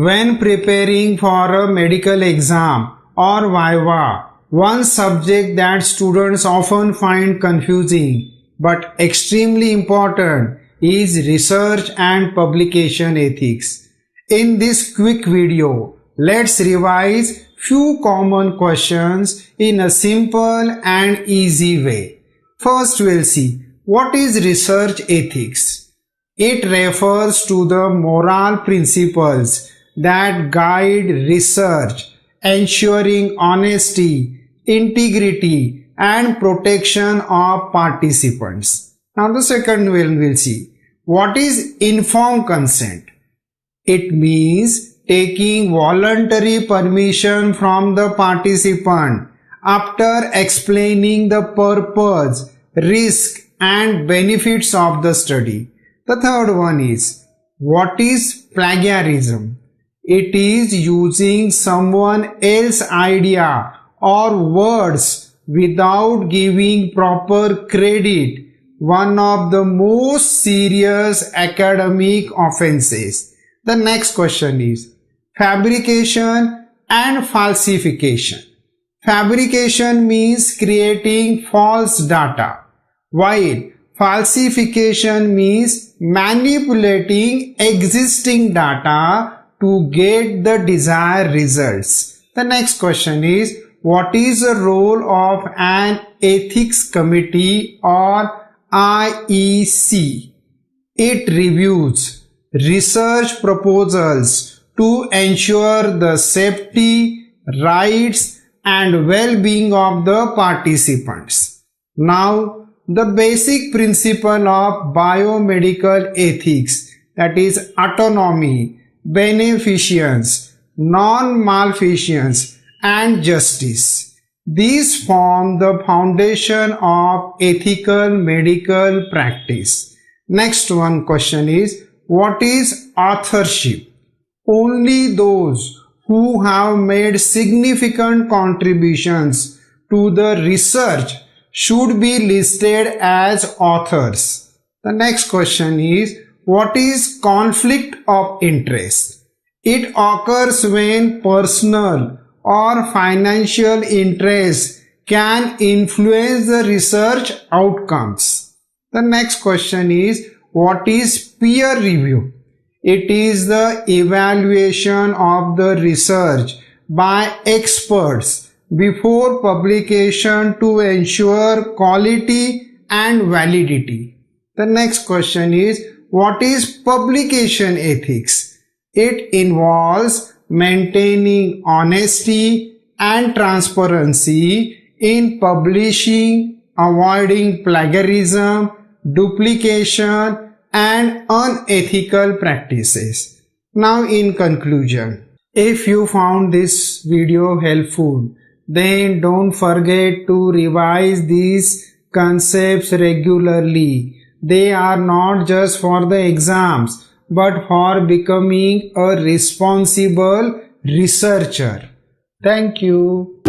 When preparing for a medical exam or viva, one subject that students often find confusing but extremely important is research and publication ethics. In this quick video, let's revise few common questions in a simple and easy way. First, we'll see what is research ethics. It refers to the moral principles that guide research, ensuring honesty, integrity, and protection of participants. Now the second one we'll see what is informed consent. It means taking voluntary permission from the participant after explaining the purpose, risk, and benefits of the study. The third one is what is plagiarism. It is using someone else's idea or words without giving proper credit, one of the most serious academic offenses. The next question is fabrication and falsification. Fabrication means creating false data, while falsification means manipulating existing data to get the desired results. The next question is what is the role of an ethics committee or IEC? It reviews research proposals to ensure the safety, rights, and well-being of the participants. Now, the basic principle of biomedical ethics, that is autonomy, beneficence, non-malfeasance, and justice. These form the foundation of ethical medical practice. Next one question is what is authorship? Only those who have made significant contributions to the research should be listed as authors. The next question is what is conflict of interest? It occurs when personal or financial interests can influence the research outcomes. The next question is what is peer review? It is the evaluation of the research by experts before publication to ensure quality and validity. The next question is what is publication ethics? It involves maintaining honesty and transparency in publishing, avoiding plagiarism, duplication, and unethical practices. Now in conclusion, if you found this video helpful, then don't forget to revise these concepts regularly. They are not just for the exams, but for becoming a responsible researcher. Thank you.